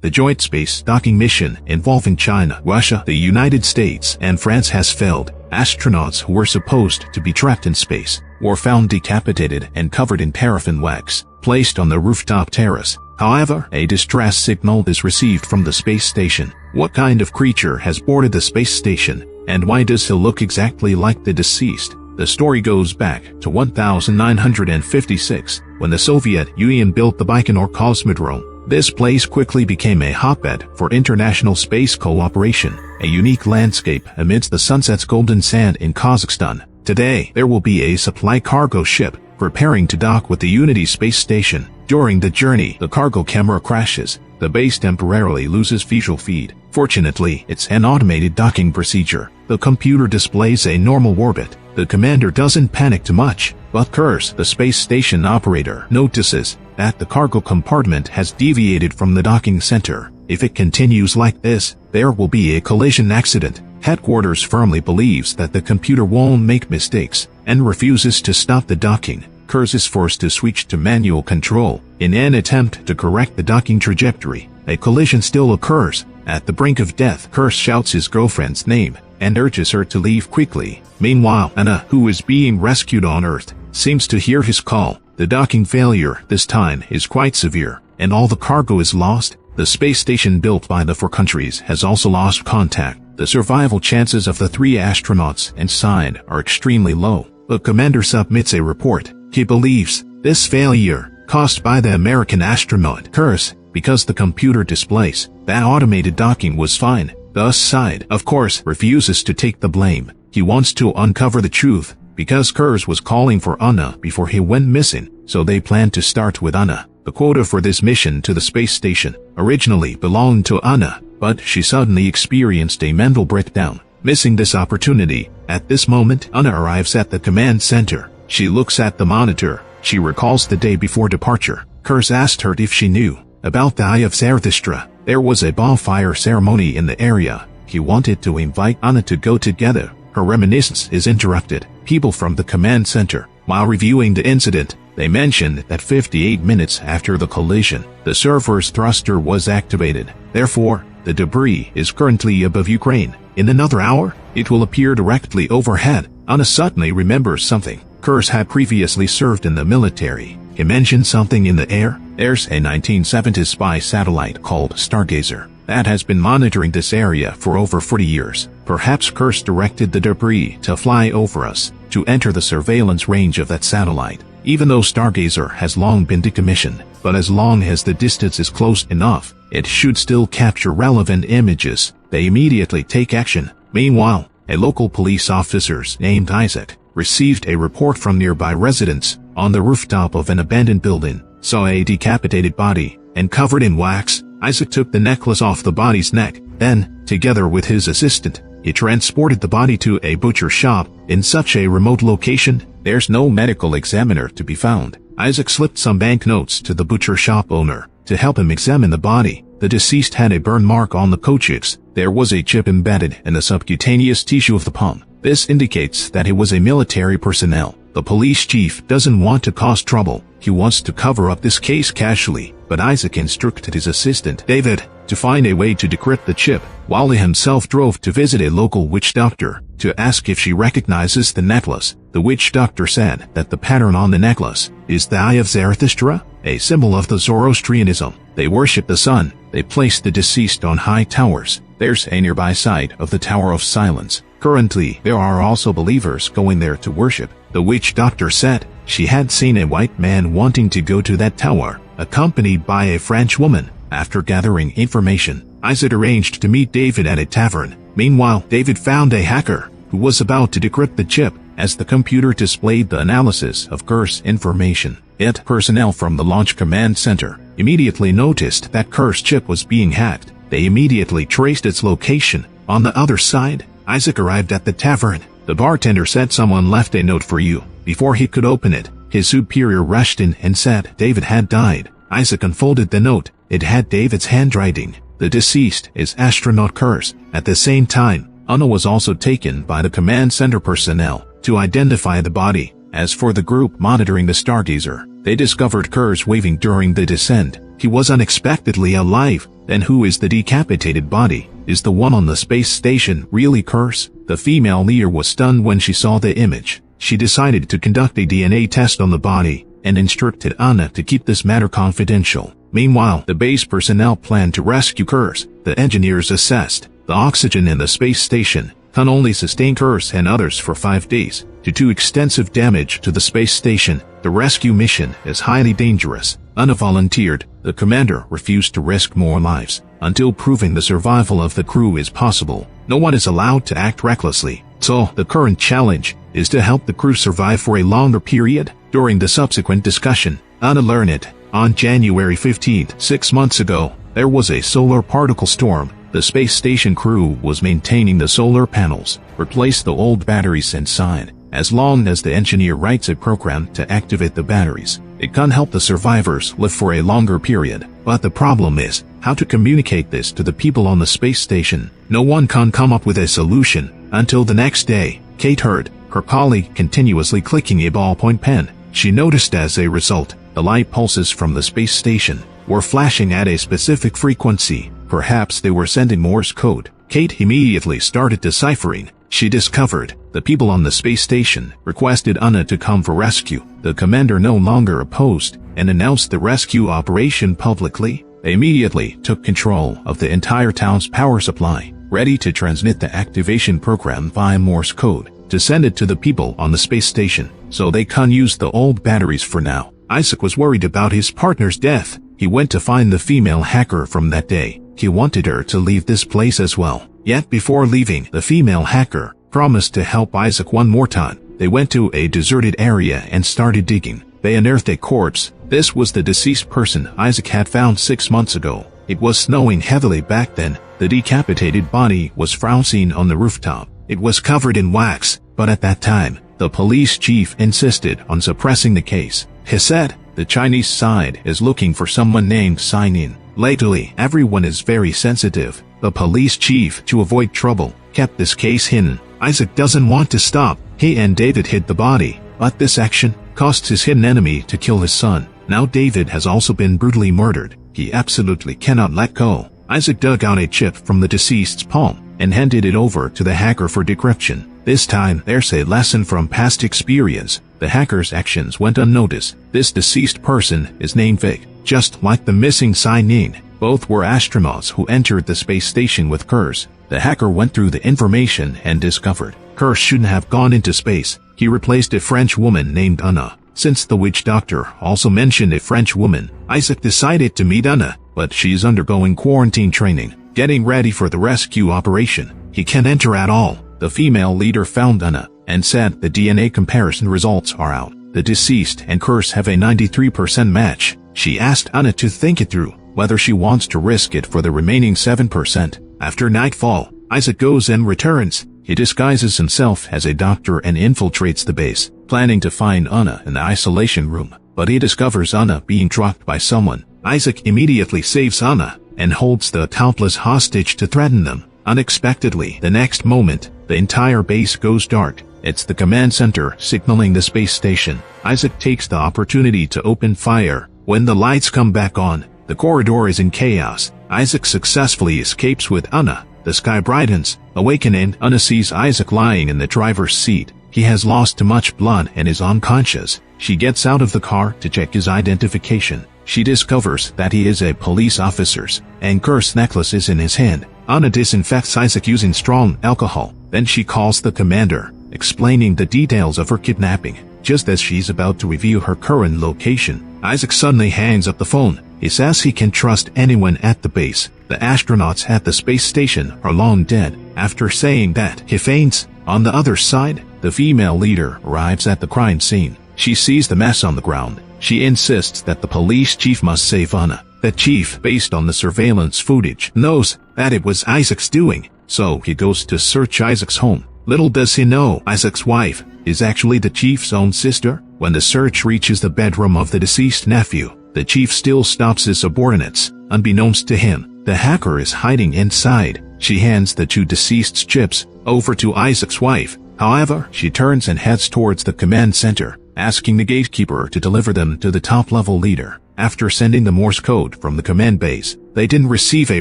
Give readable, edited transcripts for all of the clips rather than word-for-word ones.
The joint space docking mission involving China, Russia, the United States, and France has failed. Astronauts who were supposed to be trapped in space were found decapitated and covered in paraffin wax, placed on the rooftop terrace. However, a distress signal is received from the space station. What kind of creature has boarded the space station, and why does he look exactly like the deceased? The story goes back to 1956, when the Soviet Union built the Baikonur Cosmodrome. This place quickly became a hotbed for international space cooperation, a unique landscape amidst the sunset's golden sand in Kazakhstan. Today, there will be a supply cargo ship preparing to dock with the Unity space station. During the journey, the cargo camera crashes. The base temporarily loses visual feed. Fortunately, it's an automated docking procedure. The computer displays a normal orbit. The commander doesn't panic too much, but Kurs, the space station operator, notices that the cargo compartment has deviated from the docking center. If it continues like this, there will be a collision accident. Headquarters firmly believes that the computer won't make mistakes and refuses to stop the docking. Kurs is forced to switch to manual control. In an attempt to correct the docking trajectory, a collision still occurs. At the brink of death, Kurs shouts his girlfriend's name and urges her to leave quickly. Meanwhile, Anna, who is being rescued on Earth, seems to hear his call. The docking failure this time is quite severe, and all the cargo is lost. The space station built by the four countries has also lost contact. The survival chances of the 3 astronauts inside are extremely low. The commander submits a report. He believes this failure caused by the American astronaut Kurs, because the computer displays that automated docking was fine. The side, of course, refuses to take the blame. He wants to uncover the truth, because Kurs was calling for Anna before he went missing, so they plan to start with Anna. The quota for this mission to the space station originally belonged to Anna, but she suddenly experienced a mental breakdown. Missing this opportunity, at this moment Anna arrives at the command center. She looks at the monitor. She recalls the day before departure. Kurs asked her if she knew about the Eye of Zarathustra. There was a bonfire ceremony in the area. He wanted to invite Anna to go together. Her reminiscence is interrupted. People from the command center, while reviewing the incident, they mentioned that 58 minutes after the collision, the server's thruster was activated. Therefore, the debris is currently above Ukraine. In another hour, it will appear directly overhead. Anna suddenly remembers something. Kurs had previously served in the military. He mentioned something in the air. There's a 1970s spy satellite called Stargazer that has been monitoring this area for over 40 years. Perhaps Kurs directed the debris to fly over us, to enter the surveillance range of that satellite. Even though Stargazer has long been decommissioned, but as long as the distance is close enough, it should still capture relevant images. They immediately take action. Meanwhile, a local police officer named Isaac received a report from nearby residents on the rooftop of an abandoned building, saw a decapitated body, and covered in wax. Isaac took the necklace off the body's neck. Then, together with his assistant, he transported the body to a butcher shop. In such a remote location, there's no medical examiner to be found. Isaac slipped some banknotes to the butcher shop owner to help him examine the body. The deceased had a burn mark on the coccyx. There was a chip embedded in the subcutaneous tissue of the palm. This indicates that he was a military personnel. The police chief doesn't want to cause trouble. He wants to cover up this case casually, but Isaac instructed his assistant, David, to find a way to decrypt the chip, while he himself drove to visit a local witch doctor to ask if she recognizes the necklace. The witch doctor said that the pattern on the necklace is the Eye of Zarathustra, a symbol of the Zoroastrianism. They worship the sun. They place the deceased on high towers. There's a nearby site of the Tower of Silence. Currently, there are also believers going there to worship. The witch doctor said she had seen a white man wanting to go to that tower, accompanied by a French woman. After gathering information, Isaac arranged to meet David at a tavern. Meanwhile, David found a hacker who was about to decrypt the chip. As the computer displayed the analysis of Kurs' information, personnel from the launch command center immediately noticed that Kurs' chip was being hacked. They immediately traced its location. On the other side, Isaac arrived at the tavern. The bartender said someone left a note for you. Before he could open it, his superior rushed in and said David had died. Isaac unfolded the note. It had David's handwriting. The deceased is astronaut Kurs. At the same time, Anna was also taken by the command center personnel to identify the body. As for the group monitoring the Stargazer, They discovered Kurz waving during the descent. He was unexpectedly alive. Then who is the decapitated body? Is the one on the space station really Kurz? The female leader was stunned when she saw the image. She decided to conduct a DNA test on the body and instructed Anna to keep this matter confidential. Meanwhile, the base personnel planned to rescue Kurz. The engineers assessed the oxygen in the space station can only sustain Kurz and others for 5 days. Due to extensive damage to the space station, the rescue mission is highly dangerous. Anna volunteered. The commander refused to risk more lives until proving the survival of the crew is possible. No one is allowed to act recklessly. So, the current challenge is to help the crew survive for a longer period. During the subsequent discussion, Anna learned it. On January 15th, 6 months ago, there was a solar particle storm. The space station crew was maintaining the solar panels, replaced the old batteries inside. As long as the engineer writes a program to activate the batteries, it can help the survivors live for a longer period. But the problem is how to communicate this to the people on the space station. No one can come up with a solution until the next day. Kate heard her colleague continuously clicking a ballpoint pen. She noticed as a result, the light pulses from the space station were flashing at a specific frequency. Perhaps they were sending Morse code. Kate immediately started deciphering. She discovered the people on the space station requested Anna to come for rescue. The commander no longer opposed and announced the rescue operation publicly. They immediately took control of the entire town's power supply, ready to transmit the activation program via Morse code to send it to the people on the space station so they can use the old batteries for now. Isaac was worried about his partner's death. He went to find the female hacker from that day. He wanted her to leave this place as well. Yet before leaving, the female hacker promised to help Isaac one more time. They went to a deserted area and started digging. They unearthed a corpse. This was the deceased person Isaac had found 6 months ago. It was snowing heavily back then. The decapitated body was found seen on the rooftop. It was covered in wax, but at that time, the police chief insisted on suppressing the case. He said, the Chinese side is looking for someone named Sign-In. Lately, everyone is very sensitive. The police chief, to avoid trouble, kept this case hidden. Isaac doesn't want to stop. He and David hid the body, but this action caused his hidden enemy to kill his son. Now David has also been brutally murdered. He absolutely cannot let go. Isaac dug out a chip from the deceased's palm and handed it over to the hacker for decryption. This time, there's a lesson from past experience. The hacker's actions went unnoticed. This deceased person is named Vic, just like the missing Sign-In. Both were astronauts who entered the space station with Kurz. The hacker went through the information and discovered Kurz shouldn't have gone into space. He replaced a French woman named Anna. Since the witch doctor also mentioned a French woman, Isaac decided to meet Anna, but she's undergoing quarantine training, getting ready for the rescue operation. He can't enter at all. The female leader found Anna and said the DNA comparison results are out. The deceased and Kurz have a 93% match. She asked Anna to think it through, whether she wants to risk it for the remaining 7%. After nightfall, Isaac goes and returns. He disguises himself as a doctor and infiltrates the base, planning to find Anna in the isolation room. But he discovers Anna being tracked by someone. Isaac immediately saves Anna and holds the helpless hostage to threaten them. Unexpectedly, the next moment, the entire base goes dark. It's the command center signaling the space station. Isaac takes the opportunity to open fire. When the lights come back on, the corridor is in chaos. Isaac successfully escapes with Anna. The sky brightens. Awakening, Anna sees Isaac lying in the driver's seat. He has lost too much blood and is unconscious. She gets out of the car to check his identification. She discovers that he is a police officer's and Kurz necklace is in his hand. Anna disinfects Isaac using strong alcohol. Then she calls the commander, explaining the details of her kidnapping. Just as she's about to reveal her current location, Isaac suddenly hangs up the phone. He says he can trust anyone at the base. The astronauts at the space station are long dead. After saying that, he faints. On the other side, the female leader arrives at the crime scene. She sees the mess on the ground. She insists that the police chief must save Anna. The chief, based on the surveillance footage, knows that it was Isaac's doing, so he goes to search Isaac's home. Little does he know, Isaac's wife is actually the chief's own sister. When the search reaches the bedroom of the deceased nephew, the chief still stops his subordinates. Unbeknownst to him, the hacker is hiding inside. She hands the two deceased's chips over to Isaac's wife. However, she turns and heads towards the command center. asking the gatekeeper to deliver them to the top-level leader. After sending the Morse code from the command base, they didn't receive a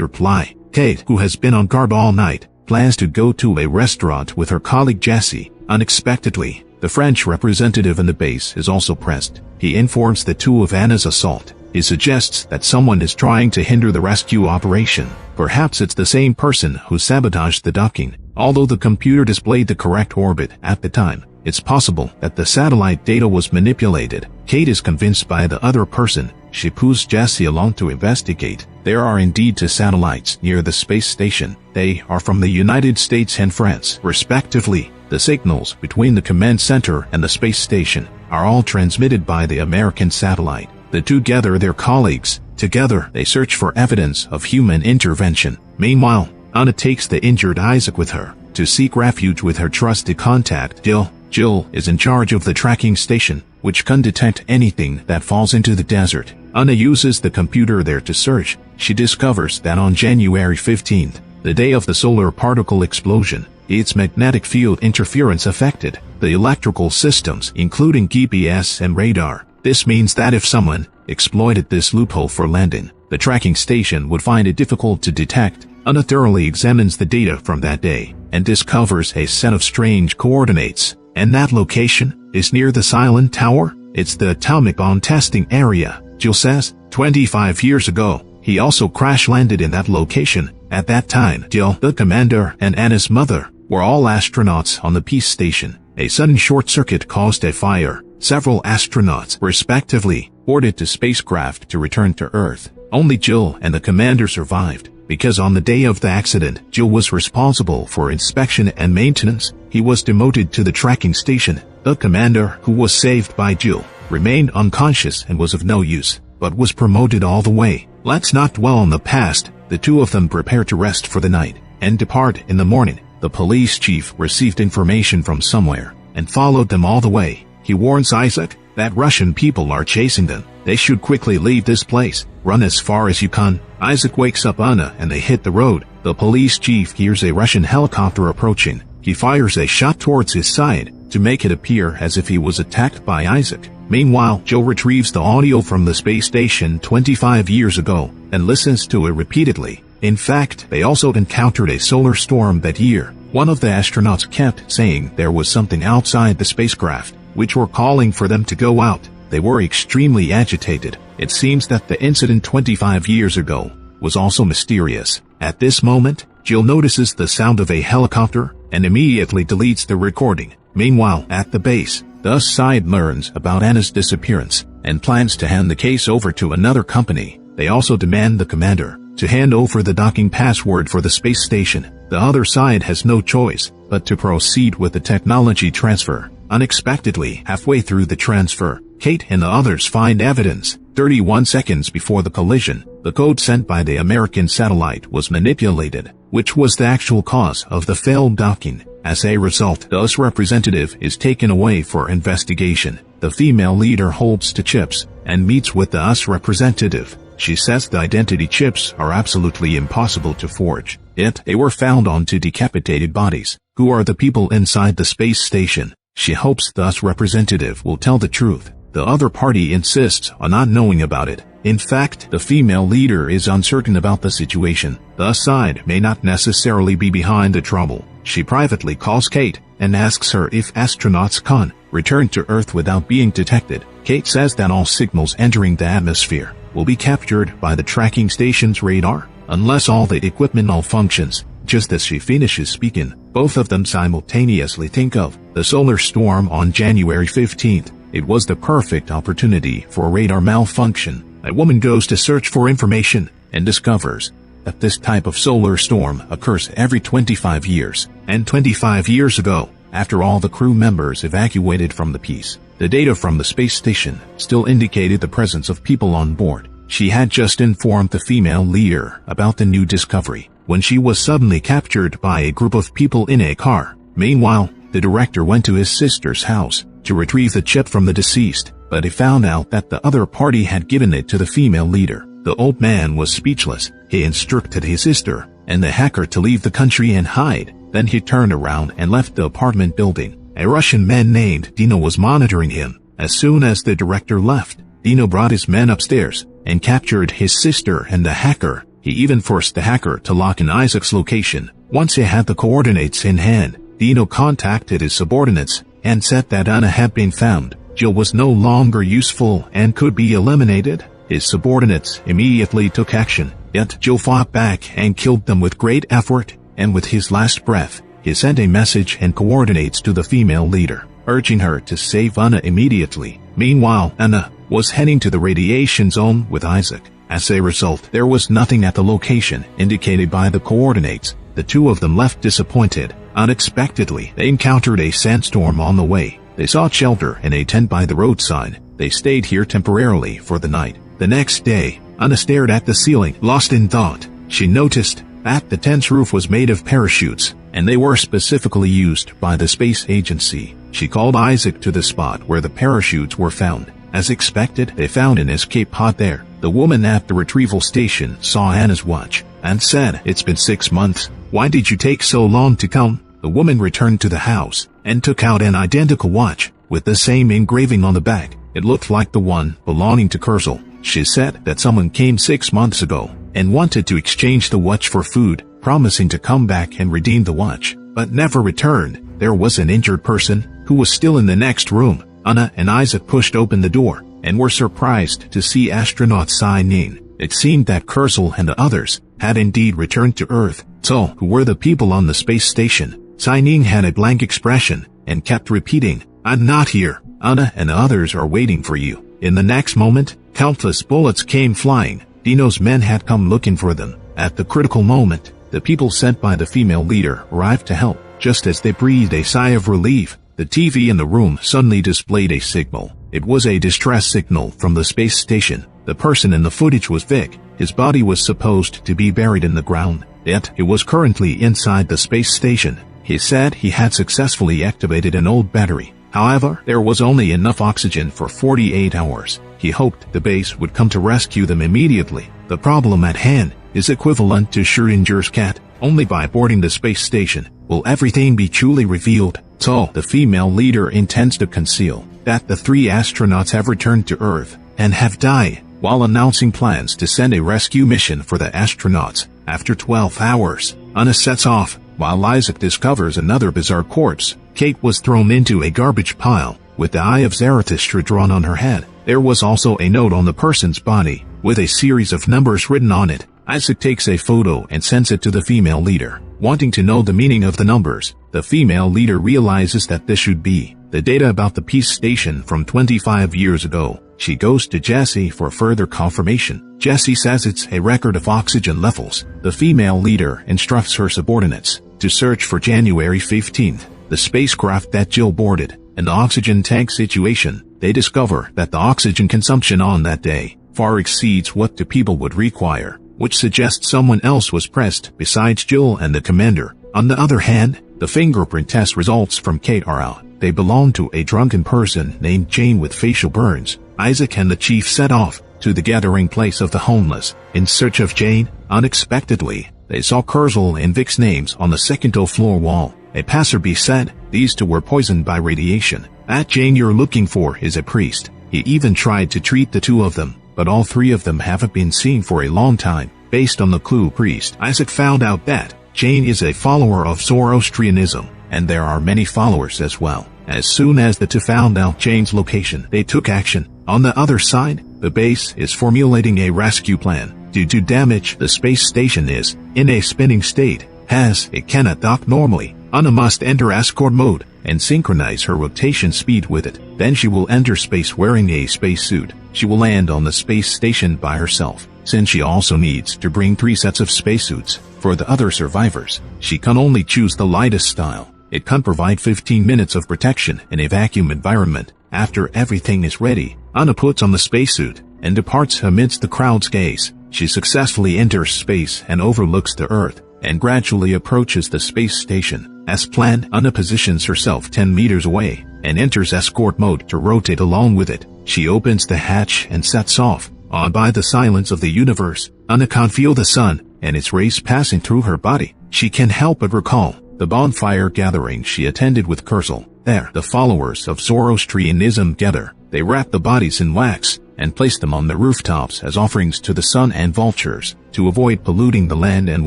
reply. Kate, who has been on guard all night, plans to go to a restaurant with her colleague Jesse. Unexpectedly, the French representative in the base is also present. He informs the two of Anna's assault. He suggests that someone is trying to hinder the rescue operation. Perhaps it's the same person who sabotaged the docking. Although the computer displayed the correct orbit at the time, it's possible that the satellite data was manipulated. Kate is convinced by the other person. She pulls Jesse along to investigate. There are indeed two satellites near the space station. They are from the United States and France, respectively. The signals between the command center and the space station are all transmitted by the American satellite. The two gather their colleagues. Together, they search for evidence of human intervention. Meanwhile, Anna takes the injured Isaac with her to seek refuge with her trusted contact, Jill. Jill is in charge of the tracking station, which can detect anything that falls into the desert. Anna uses the computer there to search. She discovers that on January 15th, the day of the solar particle explosion, its magnetic field interference affected the electrical systems, including GPS and radar. This means that if someone exploited this loophole for landing, the tracking station would find it difficult to detect. Anna thoroughly examines the data from that day and discovers a set of strange coordinates. And that location is near the Silent Tower. It's the atomic bomb testing area. Jill says, 25 years ago, he also crash-landed in that location. At that time, Jill, the commander, and Anna's mother were all astronauts on the peace station. A sudden short circuit caused a fire. Several astronauts, respectively, boarded the spacecraft to return to Earth. Only Jill and the commander survived, because on the day of the accident, Jill was responsible for inspection and maintenance. He was demoted to the tracking station. The commander, who was saved by Jill, remained unconscious and was of no use, but was promoted all the way. Let's not dwell on the past. The two of them prepare to rest for the night and depart in the morning. The police chief received information from somewhere and followed them all the way. He warns Isaac that Russian people are chasing them. They should quickly leave this place. Run as far as you can. Isaac wakes up Anna and they hit the road. The police chief hears a Russian helicopter approaching. He fires a shot towards his side to make it appear as if he was attacked by Isaac. Meanwhile, Jill retrieves the audio from the space station 25 years ago and listens to it repeatedly. In fact, they also encountered a solar storm that year. One of the astronauts kept saying there was something outside the spacecraft, which were calling for them to go out. They were extremely agitated. It seems that the incident 25 years ago was also mysterious. At this moment, Jill notices the sound of a helicopter and immediately deletes the recording. Meanwhile, at the base, the side learns about Anna's disappearance and plans to hand the case over to another company. They also demand the commander to hand over the docking password for the space station. The other side has no choice but to proceed with the technology transfer. Unexpectedly, halfway through the transfer, Kate and the others find evidence. 31 seconds before the collision, the code sent by the American satellite was manipulated, which was the actual cause of the failed docking. As a result, the US representative is taken away for investigation. The female leader holds the chips and meets with the US representative. She says the identity chips are absolutely impossible to forge. Yet, they were found on two decapitated bodies. Who are the people inside the space station? She hopes the US representative will tell the truth. The other party insists on not knowing about it. In fact, the female leader is uncertain about the situation. The US side may not necessarily be behind the trouble. She privately calls Kate and asks her if astronauts can return to Earth without being detected. Kate says that all signals entering the atmosphere will be captured by the tracking station's radar, unless all the equipment malfunctions. Just as she finishes speaking, both of them simultaneously think of the solar storm on January 15th. It was the perfect opportunity for a radar malfunction. A woman goes to search for information and discovers that this type of solar storm occurs every 25 years. And 25 years ago, after all the crew members evacuated from the Peace, the data from the space station still indicated the presence of people on board. She had just informed the female leader about the new discovery when she was suddenly captured by a group of people in a car. Meanwhile, the director went to his sister's house to retrieve the chip from the deceased, but he found out that the other party had given it to the female leader. The old man was speechless. He instructed his sister and the hacker to leave the country and hide. Then he turned around and left the apartment building. A Russian man named Dino was monitoring him. As soon as the director left, Dino brought his men upstairs and captured his sister and the hacker. He even forced the hacker to lock in Isaac's location. Once he had the coordinates in hand, Dino contacted his subordinates and said that Anna had been found. Jill was no longer useful and could be eliminated. His subordinates immediately took action, yet Jill fought back and killed them with great effort, and with his last breath, he sent a message and coordinates to the female leader, urging her to save Anna immediately. Meanwhile, Anna was heading to the radiation zone with Isaac. As a result, there was nothing at the location indicated by the coordinates. The two of them left disappointed. Unexpectedly, they encountered a sandstorm on the way. They sought shelter in a tent by the roadside. They stayed here temporarily for the night. The next day, Anna stared at the ceiling, lost in thought. She noticed that the tent's roof was made of parachutes, and they were specifically used by the space agency. She called Isaac to the spot where the parachutes were found. As expected, they found an escape pod there. The woman at the retrieval station saw Anna's watch and said, "It's been 6 months. Why did you take so long to come?" The woman returned to the house and took out an identical watch with the same engraving on the back. It looked like the one belonging to Kurzel. She said that someone came 6 months ago and wanted to exchange the watch for food, promising to come back and redeem the watch, but never returned. There was an injured person who was still in the next room. Anna and Isaac pushed open the door and were surprised to see astronaut Sai-Ning. It seemed that Kurzel and the others had indeed returned to Earth. So, who were the people on the space station? Sai-Ning had a blank expression and kept repeating, "I'm not here. Anna and the others are waiting for you." In the next moment, countless bullets came flying. Dino's men had come looking for them. At the critical moment, the people sent by the female leader arrived to help. Just as they breathed a sigh of relief, the TV in the room suddenly displayed a signal. It was a distress signal from the space station. The person in the footage was Vic. His body was supposed to be buried in the ground, yet he was currently inside the space station. He said he had successfully activated an old battery. However, there was only enough oxygen for 48 hours. He hoped the base would come to rescue them immediately. The problem at hand is equivalent to Schrodinger's cat. Only by boarding the space station will everything be truly revealed. So, the female leader intends to conceal that the 3 astronauts have returned to Earth and have died, while announcing plans to send a rescue mission for the astronauts. After 12 hours, Anna sets off, while Isaac discovers another bizarre corpse. Kate was thrown into a garbage pile, with the Eye of Zarathustra drawn on her head. There was also a note on the person's body, with a series of numbers written on it. Isaac takes a photo and sends it to the female leader, wanting to know the meaning of the numbers. The female leader realizes that this should be the data about the peace station from 25 years ago. She goes to Jesse for further confirmation. Jesse says it's a record of oxygen levels. The female leader instructs her subordinates to search for January 15th, the spacecraft that Jill boarded, and the oxygen tank situation. They discover that the oxygen consumption on that day far exceeds what the people would require, which suggests someone else was present besides Jill and the commander. On the other hand, the fingerprint test results from Kate are out. They belong to a drunken person named Jane with facial burns. Isaac and the chief set off to the gathering place of the homeless in search of Jane. Unexpectedly, they saw Kurzel and Vic's names on the second-floor wall. A passerby said these two were poisoned by radiation. That Jane you're looking for is a priest. He even tried to treat the 2 of them, but all 3 of them haven't been seen for a long time. Based on the clue priest, Isaac found out that Jane is a follower of Zoroastrianism, and there are many followers as well. As soon as the 2 found out Jane's location, they took action. On the other side, the base is formulating a rescue plan. Due to damage, the space station is in a spinning state, as it cannot dock normally. Anna must enter escort mode and synchronize her rotation speed with it. Then she will enter space wearing a spacesuit. She will land on the space station by herself. Since she also needs to bring 3 sets of spacesuits for the other survivors, she can only choose the lightest style. It can provide 15 minutes of protection in a vacuum environment. After everything is ready, Anna puts on the spacesuit and departs amidst the crowd's gaze. She successfully enters space and overlooks the Earth, and gradually approaches the space station. As planned, Anna positions herself 10 meters away and enters escort mode to rotate along with it. She opens the hatch and sets off. Awed by the silence of the universe, Anna can feel the sun and its rays passing through her body. She can't help but recall the bonfire gathering she attended with Kurzel. there, the followers of Zoroastrianism gather. They wrap the bodies in wax and place them on the rooftops as offerings to the sun and vultures. To avoid polluting the land and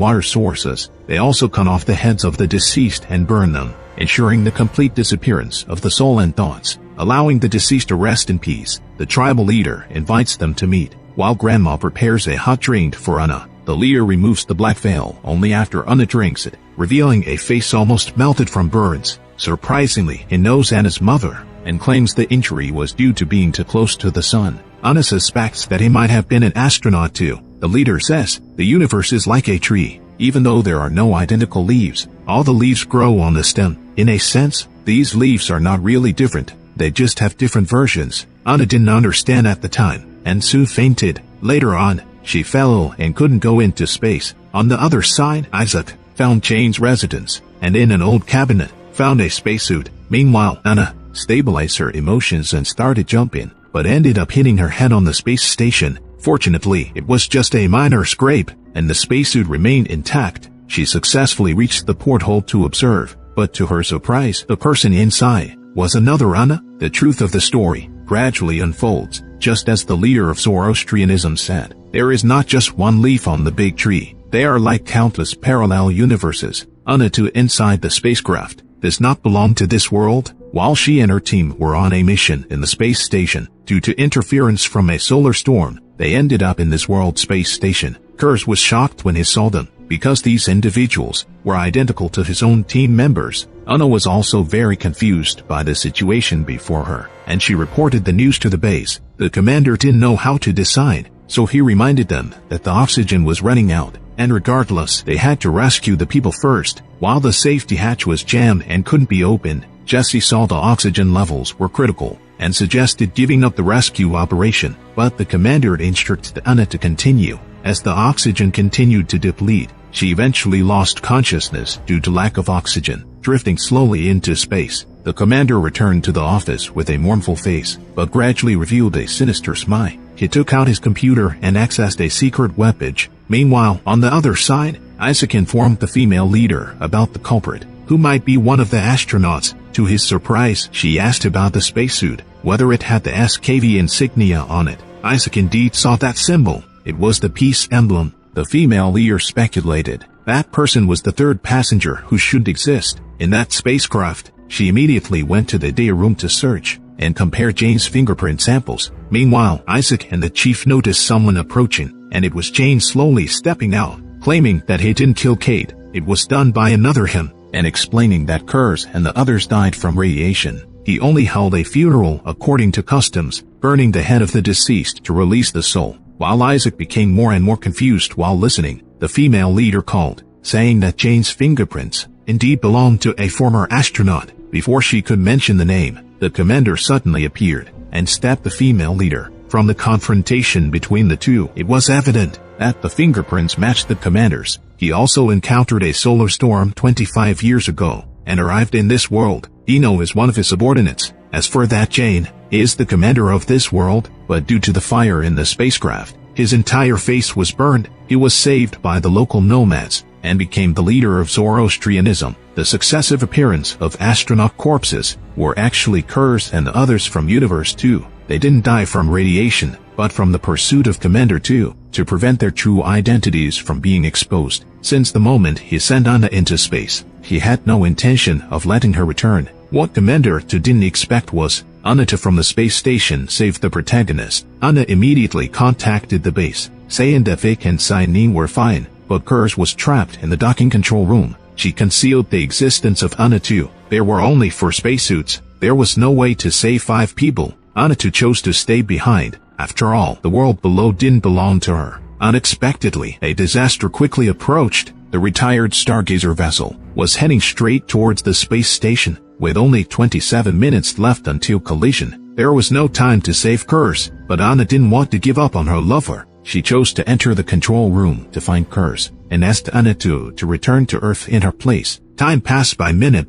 water sources, they also cut off the heads of the deceased and burn them, ensuring the complete disappearance of the soul and thoughts, allowing the deceased to rest in peace. The tribal leader invites them to meet, while Grandma prepares a hot drink for Anna. The leader removes the black veil only after Anna drinks it, revealing a face almost melted from burns. Surprisingly, he knows Anna's mother and claims the injury was due to being too close to the sun. Anna suspects that he might have been an astronaut too. The leader says, the universe is like a tree. Even though there are no identical leaves, all the leaves grow on the stem. In a sense, these leaves are not really different. They just have different versions. Anna didn't understand at the time, and soon fainted. Later on, she fell and couldn't go into space. On the other side, Isaac found Jane's residence, and in an old cabinet, found a spacesuit. Meanwhile, Anna stabilized her emotions and started jumping, but ended up hitting her head on the space station. Fortunately, it was just a minor scrape, and the spacesuit remained intact. She successfully reached the porthole to observe, but to her surprise, the person inside was another Anna. The truth of the story gradually unfolds, just as the leader of Zoroastrianism said. There is not just one leaf on the big tree. They are like countless parallel universes. Anna, too, inside the spacecraft, does not belong to this world. While she and her team were on a mission in the space station, due to interference from a solar storm, they ended up in this world space station. Kurz was shocked when he saw them, because these individuals were identical to his own team members. Anna was also very confused by the situation before her, and she reported the news to the base. The commander didn't know how to decide, so he reminded them that the oxygen was running out, and regardless, they had to rescue the people first. While the safety hatch was jammed and couldn't be opened, Jesse saw the oxygen levels were critical and suggested giving up the rescue operation, but the commander instructed Anna to continue. As the oxygen continued to deplete, she eventually lost consciousness due to lack of oxygen, drifting slowly into space. The commander returned to the office with a mournful face, but gradually revealed a sinister smile. He took out his computer and accessed a secret webpage. Meanwhile, on the other side, Isaac informed the female leader about the culprit, who might be one of the astronauts. To his surprise, she asked about the spacesuit, whether it had the SKV insignia on it. Isaac indeed saw that symbol. It was the peace emblem. The female leader speculated that person was the third passenger who shouldn't exist in that spacecraft. She immediately went to the data room to search and compare Jane's fingerprint samples. Meanwhile, Isaac and the chief noticed someone approaching, and it was Jane slowly stepping out, claiming that he didn't kill Kate. It was done by another him, and explaining that Kurz and the others died from radiation. He only held a funeral according to customs, burning the head of the deceased to release the soul. While Isaac became more and more confused while listening, the female leader called, saying that Jane's fingerprints indeed belonged to a former astronaut. Before she could mention the name, the commander suddenly appeared and stabbed the female leader. From the confrontation between the two, it was evident that the fingerprints matched the commander's. He also encountered a solar storm 25 years ago and arrived in this world. Dino is one of his subordinates. As for that Jane, he is the commander of this world, but due to the fire in the spacecraft, his entire face was burned. He was saved by the local nomads and became the leader of Zoroastrianism. The successive appearance of astronaut corpses were actually Kurz and the others from Universe 2. They didn't die from radiation, but from the pursuit of Commander 2, to prevent their true identities from being exposed. Since the moment he sent Anna into space, he had no intention of letting her return. What Commander 2 didn't expect was Anna to from the space station save the protagonist. Anna immediately contacted the base, saying that Vic and Cyanine were fine, but Kurz was trapped in the docking control room. She concealed the existence of Anna 2. There were only 4 spacesuits. There was no way to save 5 people. Anna 2 chose to stay behind. After all, the world below didn't belong to her. Unexpectedly, a disaster quickly approached. The retired Stargazer vessel was heading straight towards the space station. With only 27 minutes left until collision, there was no time to save Kurz, but Anna didn't want to give up on her lover. She chose to enter the control room to find Kurz, and asked Anna to return to Earth in her place. Time passed by minute.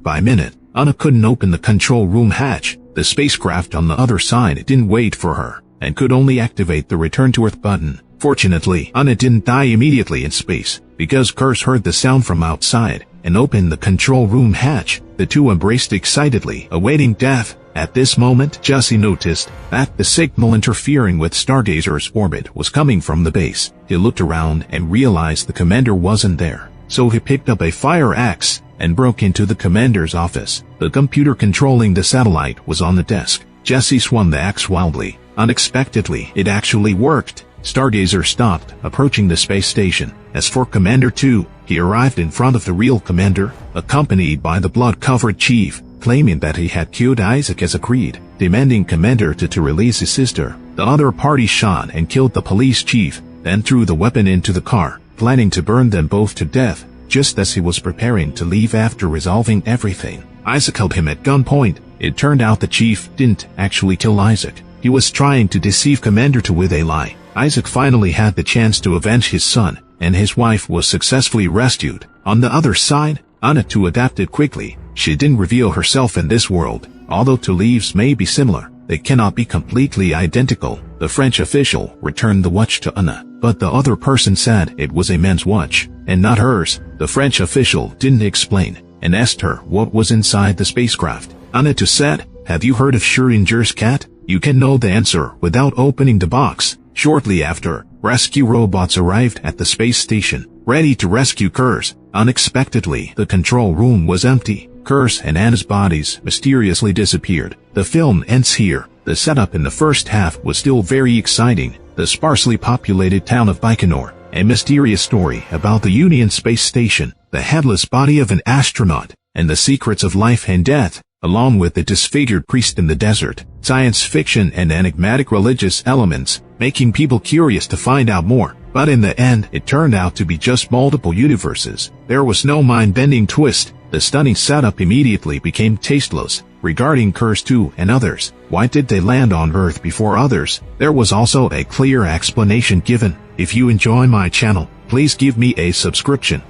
Anna couldn't open the control room hatch. The spacecraft on the other side didn't wait for her, and could only activate the return to Earth button. Fortunately, Anna didn't die immediately in space, because Kurz heard the sound from outside and opened the control room hatch. The two embraced excitedly, awaiting death. At this moment, Jesse noticed that the signal interfering with Stargazer's orbit was coming from the base. He looked around and realized the commander wasn't there, so he picked up a fire axe and broke into the commander's office. The computer controlling the satellite was on the desk. Jesse swung the axe wildly. Unexpectedly, it actually worked. Stargazer stopped, approaching the space station. As for Commander 2, he arrived in front of the real commander, accompanied by the blood-covered chief, claiming that he had killed Isaac as agreed, demanding Commander to release his sister. The other party shot and killed the police chief, then threw the weapon into the car, planning to burn them both to death, just as he was preparing to leave after resolving everything. Isaac held him at gunpoint. It turned out the chief didn't actually kill Isaac. He was trying to deceive Commander 2 with a lie. Isaac finally had the chance to avenge his son, and his wife was successfully rescued. On the other side, Anna too adapted quickly. She didn't reveal herself in this world. Although two leaves may be similar, they cannot be completely identical. The French official returned the watch to Anna, but the other person said it was a man's watch, and not hers. The French official didn't explain, and asked her what was inside the spacecraft. Anna too said, "Have you heard of Schrodinger's cat? You can know the answer without opening the box." Shortly after, rescue robots arrived at the space station, ready to rescue Kurz. Unexpectedly, the control room was empty. Kurz and Anna's bodies mysteriously disappeared. The film ends here. The setup in the first half was still very exciting. The sparsely populated town of Baikonur, a mysterious story about the Union space station, the headless body of an astronaut, and the secrets of life and death, along with the disfigured priest in the desert, science fiction and enigmatic religious elements, making people curious to find out more. But in the end, it turned out to be just multiple universes. There was no mind-bending twist. The stunning setup immediately became tasteless. Regarding Kurz 2 and others, why did they land on Earth before others? There was also a clear explanation given. If you enjoy my channel, please give me a subscription.